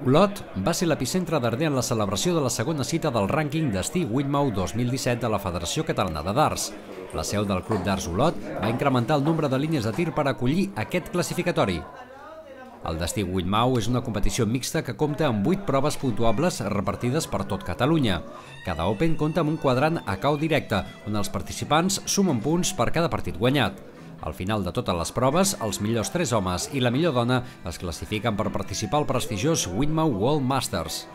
Olot va ser l'epicentre darrer en la celebració de la segona cita del rànquing Destí Winmau 2017 de la Federació Catalana de Darts. La seu del Club Darts Olot va incrementar el nombre de línies de tir per acollir aquest classificatori. El Destí Winmau és una competició mixta que compta amb 8 proves puntuables repartides per tot Catalunya. Cada Open compta amb un quadrant a cau directe, on els participants sumen punts per cada partit guanyat. Al final de totes les proves, els millors 3 homes i la millor dona es classifiquen per participar al prestigiós Winmau World Masters.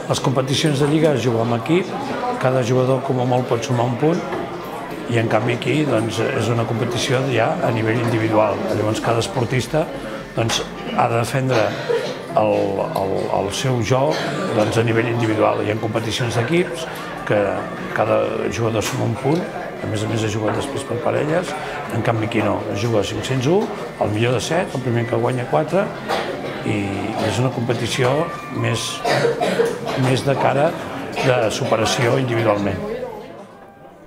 Les competicions de lliga es juguen amb equip, cada jugador com a molt pot sumar un punt, i en canvi aquí és una competició ja a nivell individual. Llavors cada esportista ha de defendre el seu joc a nivell individual. Hi ha competicions d'equips que cada jugador suma un punt, a més es juga després per parelles, en canvi aquí no, es juga a 501, el millor de 7, el primer que guanya 4, i és una competició més de cara de superació individualment.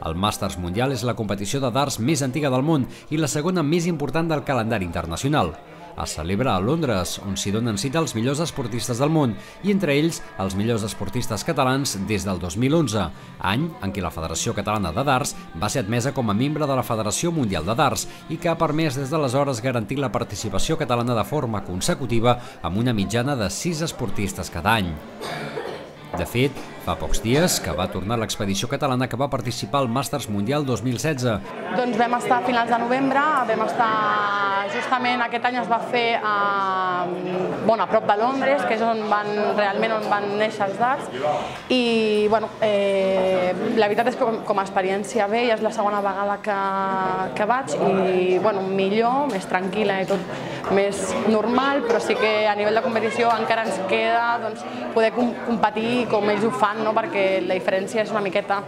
El Masters Mundial és la competició de darts més antiga del món i la segona més important del calendari internacional. Es celebra a Londres, on s'hi donen cita els millors esportistes del món i entre ells els millors esportistes catalans des del 2011, any en què la Federació Catalana de Darts va ser admesa com a membre de la Federació Mundial de Darts i que ha permès des d'aleshores garantir la participació catalana de forma consecutiva amb una mitjana de 6 esportistes cada any. De fet, fa pocs dies que va tornar l'expedició catalana que va participar al Masters Mundial 2016. Doncs vam estar a finals de novembre, justament aquest any es va fer a prop de Londres, que és realment on van néixer els darts, i la veritat és que com a experiència bé, ja és la segona vegada que vaig, i millor, més tranquil·la i tot més normal, però sí que a nivell de competició encara ens queda poder competir com ells ho fan, perquè la diferència és una miqueta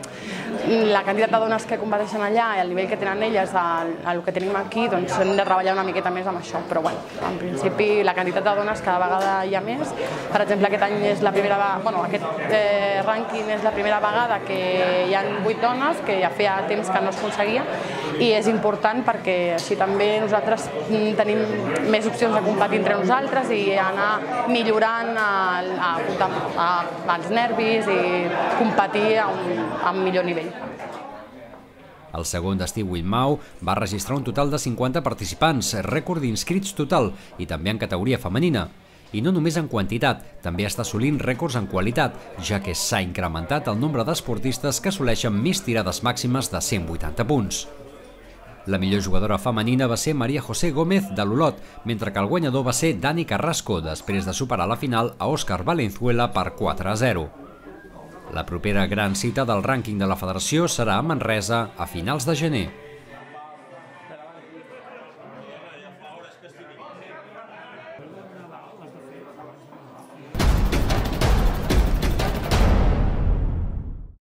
la quantitat de dones que competeixen allà i el nivell que tenen elles el que tenim aquí, doncs hem de treballar una miqueta més amb això, però en principi la quantitat de dones cada vegada hi ha més. Per exemple, aquest any és la primera vegada, aquest rànquing és la primera vegada que hi ha 8 dones, que ja feia temps que no es aconseguia, i és important perquè així també nosaltres tenim més opcions de competir entre nosaltres i anar millorant els nervis i competir a un millor nivell. El segon Destí Winmau va registrar un total de 50 participants, rècord d'inscrits total, i també en categoria femenina. I no només en quantitat, també està assolint rècords en qualitat, ja que s'ha incrementat el nombre d'esportistes que assoleixen més tirades màximes de 180 punts. La millor jugadora femenina va ser María José Gómez de l'Olot, mentre que el guanyador va ser Dani Carrasco, després de superar la final a Òscar Valenzuela per 4-0. La propera gran cita del rànquing de la Federació serà a Manresa a finals de gener.